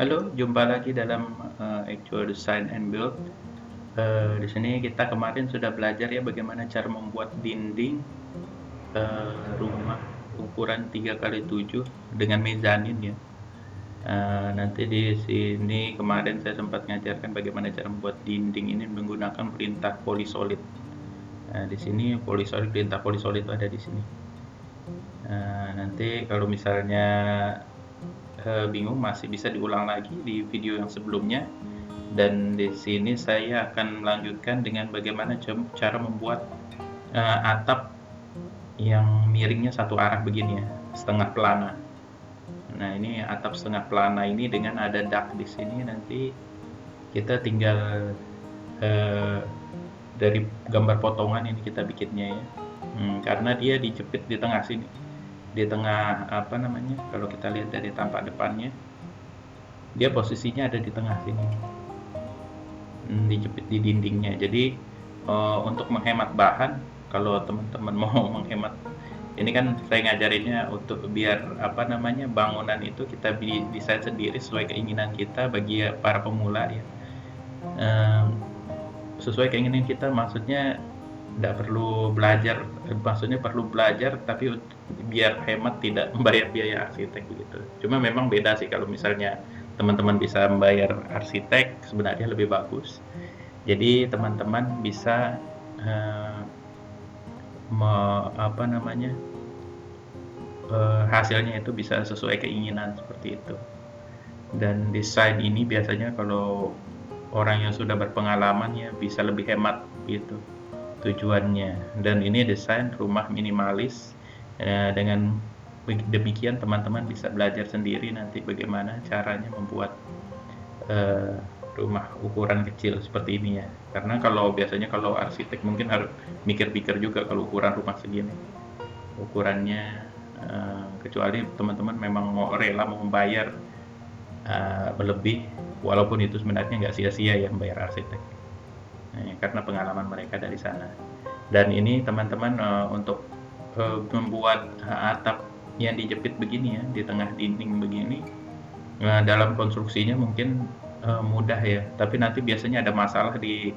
Halo, jumpa lagi dalam Actual Design and Build. Di sini kita kemarin sudah belajar ya bagaimana cara membuat dinding rumah ukuran 3 kali 7 dengan mezanin ya. Nanti di sini kemarin saya sempat mengajarkan bagaimana cara membuat dinding ini menggunakan perintah polysolid. Di sini perintah polysolid ada di sini. Nanti kalau misalnya bingung masih bisa diulang lagi di video yang sebelumnya. Dan di sini saya akan melanjutkan dengan bagaimana cara membuat atap yang miringnya satu arah begini ya, setengah pelana. Nah, ini atap setengah pelana ini dengan ada dak di sini, nanti kita tinggal dari gambar potongan ini kita bikinnya ya. Karena dia dijepit di tengah sini, di tengah apa namanya, kalau kita lihat dari tampak depannya, dia posisinya ada di tengah sini. Dijepit di dindingnya. Jadi untuk menghemat bahan, kalau teman-teman mau menghemat, ini kan saya ngajarinnya untuk biar apa namanya, bangunan itu kita desain sendiri sesuai keinginan kita bagi para pemula ya. Sesuai keinginan kita, maksudnya tidak perlu belajar, maksudnya perlu belajar tapi biar hemat tidak membayar biaya arsitek begitu. Cuma memang beda sih kalau misalnya teman-teman bisa membayar arsitek, sebenarnya lebih bagus. Jadi teman-teman bisa apa namanya, hasilnya itu bisa sesuai keinginan seperti itu. Dan desain ini biasanya kalau orang yang sudah berpengalaman ya bisa lebih hemat gitu tujuannya. Dan ini desain rumah minimalis, dengan demikian teman-teman bisa belajar sendiri nanti bagaimana caranya membuat rumah ukuran kecil seperti ini ya. Karena kalau biasanya kalau arsitek mungkin harus mikir-mikir juga kalau ukuran rumah segini. Ukurannya kecuali teman-teman memang mau rela mau membayar berlebih, walaupun itu sebenarnya nggak sia-sia ya membayar arsitek. Karena pengalaman mereka dari sana. Dan ini teman-teman untuk membuat atap yang dijepit begini ya di tengah dinding begini, dalam konstruksinya mungkin mudah ya, tapi nanti biasanya ada masalah di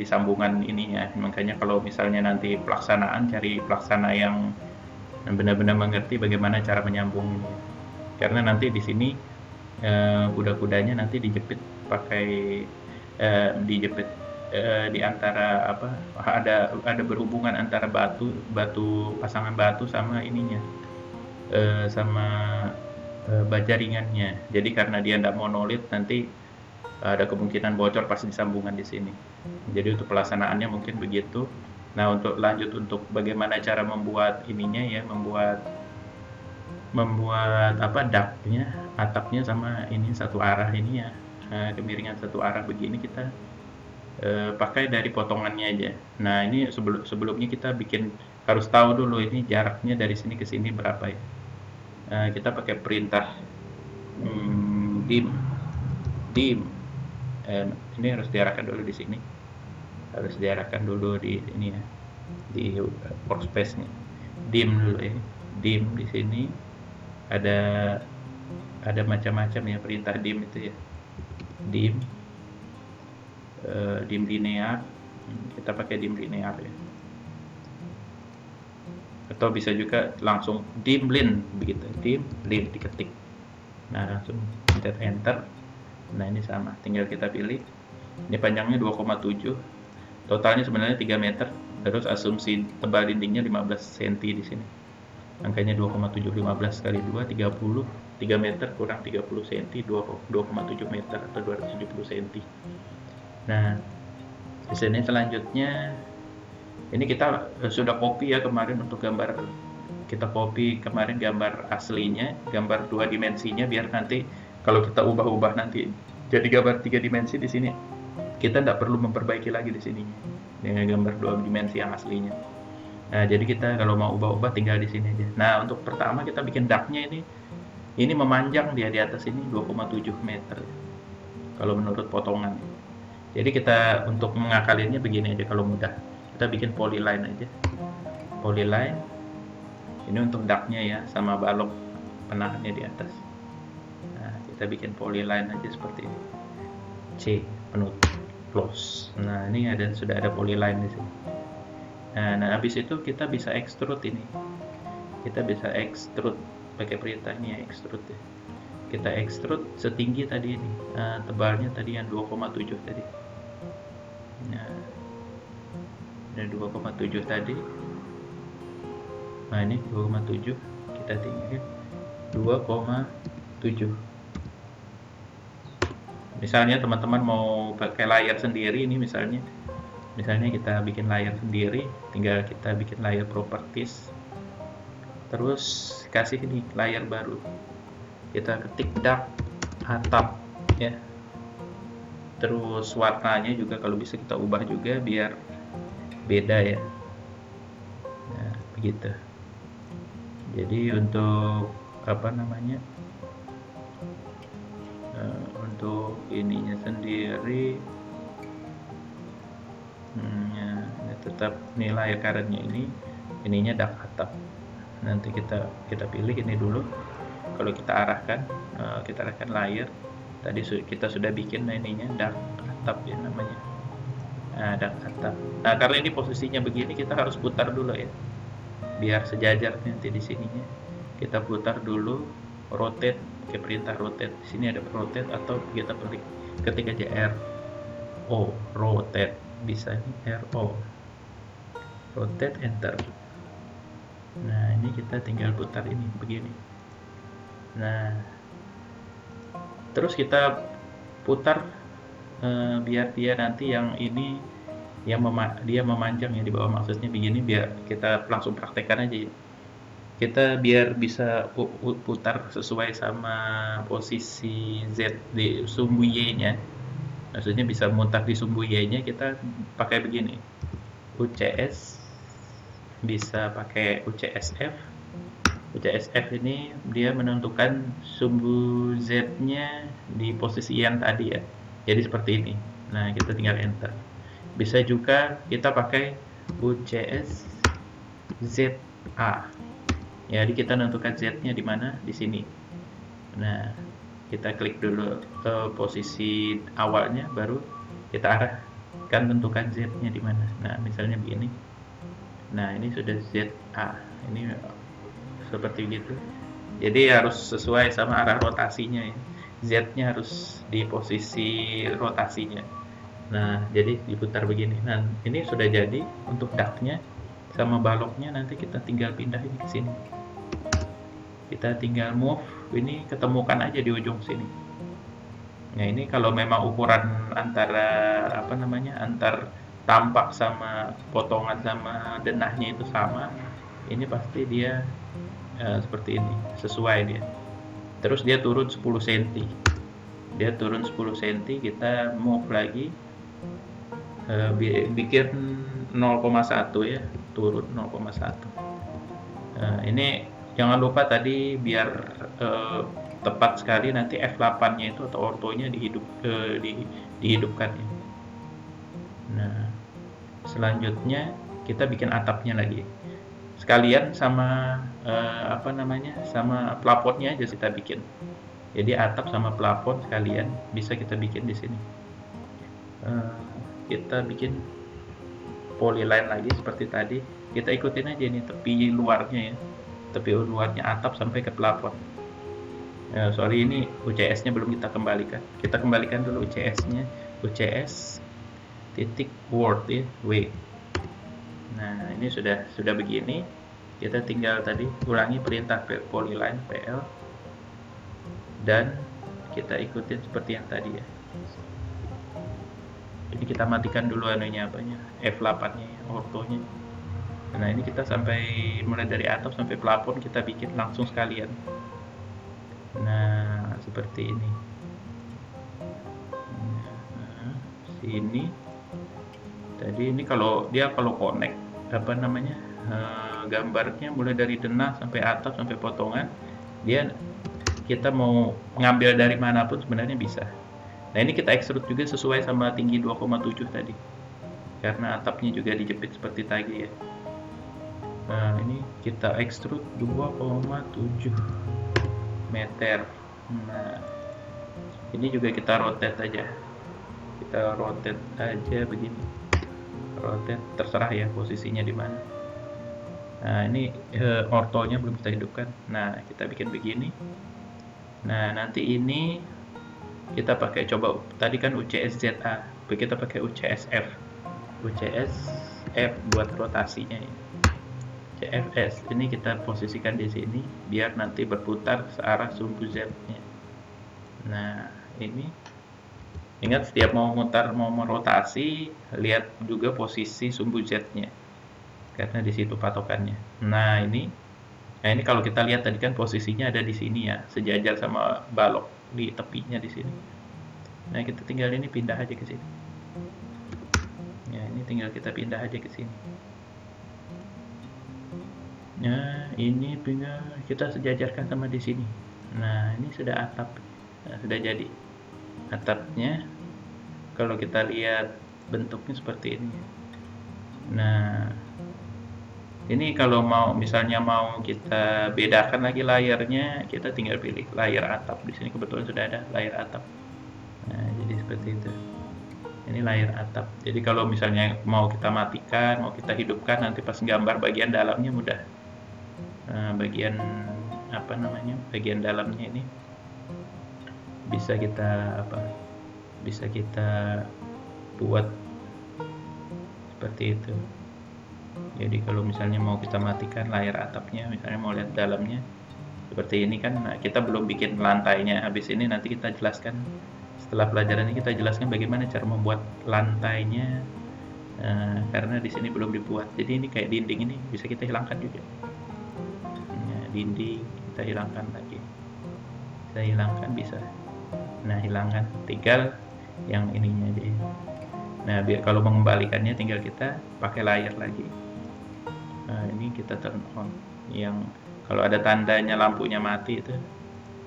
sambungan ininya. Makanya kalau misalnya nanti pelaksanaan, cari pelaksana yang benar-benar mengerti bagaimana cara menyambung ini. Karena nanti di sini kuda-kudanya nanti dijepit pakai dijepit di antara apa, ada berhubungan antara pasangan batu sama ininya, sama baja ringannya. Jadi karena dia tidak monolit, nanti ada kemungkinan bocor pas disambungan di sini. Jadi untuk pelaksanaannya mungkin begitu. Nah, untuk lanjut untuk bagaimana cara membuat ininya ya, membuat apa, daknya, atapnya sama ini satu arah ini ya, kemiringan satu arah begini kita pakai dari potongannya aja. Nah, ini sebelumnya kita harus tahu dulu ini jaraknya dari sini ke sini berapa ya. Kita pakai perintah dim. Ini harus diarahkan dulu di sini. Harus diarahkan dulu di ini ya, di workspace-nya. Dim dulu ya. Dim di sini ada macam-macam ya perintah dim itu ya. Dim linear, kita pakai dim linear ya. Atau bisa juga langsung dim lin begitu, dim lin diketik. Nah, langsung kita enter. Nah, ini sama, tinggal kita pilih. Ini panjangnya 2,7, totalnya sebenarnya 3 meter. Terus asumsi tebal dindingnya 15 cm di sini. Angkanya 2,7, 15 kali 2 30, 3 meter kurang 30 cm, 2,7 meter atau 270 cm. Nah, di sini selanjutnya ini kita sudah copy ya kemarin untuk gambar, kita copy kemarin gambar aslinya, gambar 2 dimensinya, biar nanti kalau kita ubah-ubah nanti jadi gambar 3 dimensi di sini, kita tidak perlu memperbaiki lagi di sini dengan gambar 2 dimensi yang aslinya. Nah, jadi kita kalau mau ubah-ubah tinggal di sini aja. Nah, untuk pertama kita bikin daknya ini memanjang dia di atas ini 2,7 meter kalau menurut potongan. Jadi kita untuk mengakalinnya begini aja kalau mudah. Kita bikin polyline aja. Polyline. Ini untuk daknya ya, sama balok penahannya di atas. Nah, kita bikin polyline aja seperti ini, C penutup close. Nah ini sudah ada polyline di sini. Nah habis itu kita bisa extrude ini, kita bisa extrude pakai perintah ini ya, extrude ya. Kita extrude setinggi tadi ini, tebalnya tadi yang 2,7 tadi. Nah, ada 2,7 tadi. Nah ini 2,7, kita tinggikan 2,7. Misalnya teman-teman mau pakai layar sendiri, ini misalnya kita bikin layar sendiri, tinggal kita bikin layar properties, terus kasih ini layar baru, kita ketik dark atap ya, terus warnanya juga kalau bisa kita ubah juga biar beda ya. Nah begitu. Jadi untuk apa namanya, untuk ininya sendiri ya, tetap nilai currentnya ininya dark atap. Nanti kita pilih ini dulu. Kalau kita arahkan layar tadi kita sudah bikin ininya dark atap ya namanya. Nah, dark atap. Nah karena ini posisinya begini, kita harus putar dulu ya biar sejajar nanti di sininya. Kita putar dulu, rotate, pakai perintah rotate. Di sini ada rotate atau kita ketik aja RO, rotate, bisa ini RO, rotate, enter. Nah ini kita tinggal putar ini begini. Nah terus kita putar biar dia nanti yang ini dia memanjang ya di bawah, maksudnya begini, biar kita langsung praktekkan aja ya. Kita biar bisa putar sesuai sama posisi Z di sumbu Y-nya, maksudnya bisa mutar di sumbu Y-nya, kita pakai begini, UCS, bisa pakai UCSF. UCSF ini dia menentukan sumbu Z-nya di posisi yang tadi ya, jadi seperti ini. Nah kita tinggal enter. Bisa juga kita pakai UCS ZA. Jadi kita menentukan Z-nya di mana, di sini. Nah, kita klik dulu ke posisi awalnya, baru kita arahkan tentukan Z-nya di mana. Nah, misalnya begini. Nah, ini sudah ZA. Ini seperti gitu. Jadi harus sesuai sama arah rotasinya ya. Z-nya harus di posisi rotasinya. Nah jadi diputar begini. Nah ini sudah jadi untuk ducknya sama baloknya. Nanti kita tinggal pindah ini ke sini, kita tinggal move ini, ketemukan aja di ujung sini. Nah ini kalau memang ukuran antara apa namanya, antar tampak sama potongan sama denahnya itu sama, ini pasti dia seperti ini, sesuai dia. Terus dia turun 10 cm, dia turun 10 cm, kita move lagi, bikin 0,1 ya, turun 0,1. Ini jangan lupa tadi biar tepat sekali, nanti F8 nya itu atau ortonya dihidupkan ya. Nah selanjutnya kita bikin atapnya lagi sekalian sama apa namanya, sama plafonnya aja kita bikin. Jadi atap sama plafon sekalian bisa kita bikin di sini. Kita bikin polyline lagi seperti tadi, kita ikutin aja nih tepi luarnya ya, tepi luarnya atap sampai ke plafon. Sorry ini UCS nya belum kita kembalikan dulu UCS nya, UCS titik word ya, W. Nah ini sudah begini, kita tinggal tadi ulangi perintah polyline PL dan kita ikutin seperti yang tadi ya. Jadi kita matikan dulu anunya, apanya, F8 nya ya, ortonya. Nah ini kita sampai mulai dari atap sampai plafon kita bikin langsung sekalian. Nah seperti ini. Nah, sini tadi ini kalau connect apa namanya, gambarnya mulai dari denah sampai atap sampai potongan, dia kita mau ngambil dari manapun sebenarnya bisa. Nah ini kita extrude juga sesuai sama tinggi 2,7 tadi, karena atapnya juga dijepit seperti tadi ya. Nah ini kita extrude 2,7 meter. Nah Ini juga kita rotate aja. Kita rotate aja begini. Rotate terserah ya posisinya di mana. Nah, ini ortonya belum kita hidupkan. Nah, kita bikin begini. Nah, nanti ini kita pakai, coba tadi kan UCSZA, kita pakai UCSF. UCSF buat rotasinya ya. CFS ini kita posisikan di sini biar nanti berputar searah sumbu Z-nya. Nah, ini ingat setiap mau mutar, mau merotasi, lihat juga posisi sumbu Z-nya. Karena di situ patokannya. Nah, ini kalau kita lihat tadi kan posisinya ada di sini ya, sejajar sama balok di tepinya di sini. Nah, kita tinggal ini pindah aja ke sini. Ya, ini tinggal kita pindah aja ke sini. Nah, ini tinggal kita sejajarkan sama di sini. Nah, ini sudah atap. Nah, sudah jadi. Atapnya kalau kita lihat bentuknya seperti ini. Nah, ini kalau mau misalnya mau kita bedakan lagi layarnya, kita tinggal pilih layar atap. Di sini kebetulan sudah ada layar atap. Nah, jadi seperti itu. Ini layar atap. Jadi kalau misalnya mau kita matikan, mau kita hidupkan, nanti pas gambar bagian dalamnya mudah. Bagian apa namanya? Bagian dalamnya ini bisa kita bisa kita buat seperti itu. Jadi kalau misalnya mau kita matikan layar atapnya, misalnya mau lihat dalamnya seperti ini kan, nah kita belum bikin lantainya. Habis ini nanti kita jelaskan, setelah pelajaran ini kita jelaskan bagaimana cara membuat lantainya, karena di sini belum dibuat. Jadi ini kayak dinding ini bisa kita hilangkan juga. Nah, dinding kita hilangkan lagi, kita hilangkan bisa. Nah, hilangkan, tinggal yang ininya aja. Nah, biar kalau mengembalikannya tinggal kita pakai layar lagi. Nah, ini kita turn on. Yang kalau ada tandanya lampunya mati itu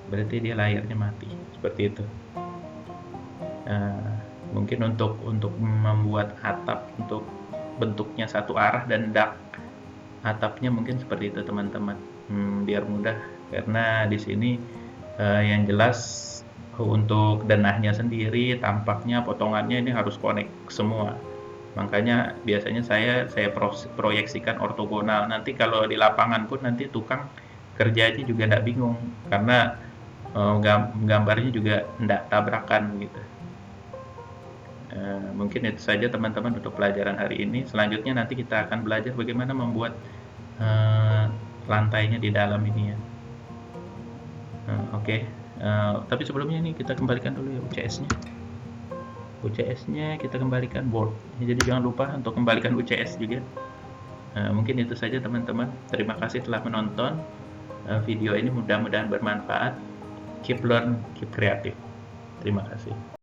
berarti dia layarnya mati. Seperti itu. Mungkin untuk membuat atap untuk bentuknya satu arah dan dak atapnya mungkin seperti itu teman-teman. Biar mudah, karena di sini yang jelas untuk denahnya sendiri, tampaknya potongannya ini harus connect semua. Makanya biasanya saya proyeksikan ortogonal. Nanti kalau di lapangan pun nanti tukang kerjanya juga tidak bingung, karena gambarnya juga tidak tabrakan gitu. Mungkin itu saja teman-teman untuk pelajaran hari ini. Selanjutnya nanti kita akan belajar bagaimana membuat lantainya di dalam ini ya. Oke. Tapi sebelumnya ini kita kembalikan dulu ya UCS-nya kita kembalikan board. Jadi jangan lupa untuk kembalikan UCS juga. Mungkin itu saja teman-teman. Terima kasih telah menonton video ini, mudah-mudahan bermanfaat. Keep learn, keep creative. Terima kasih.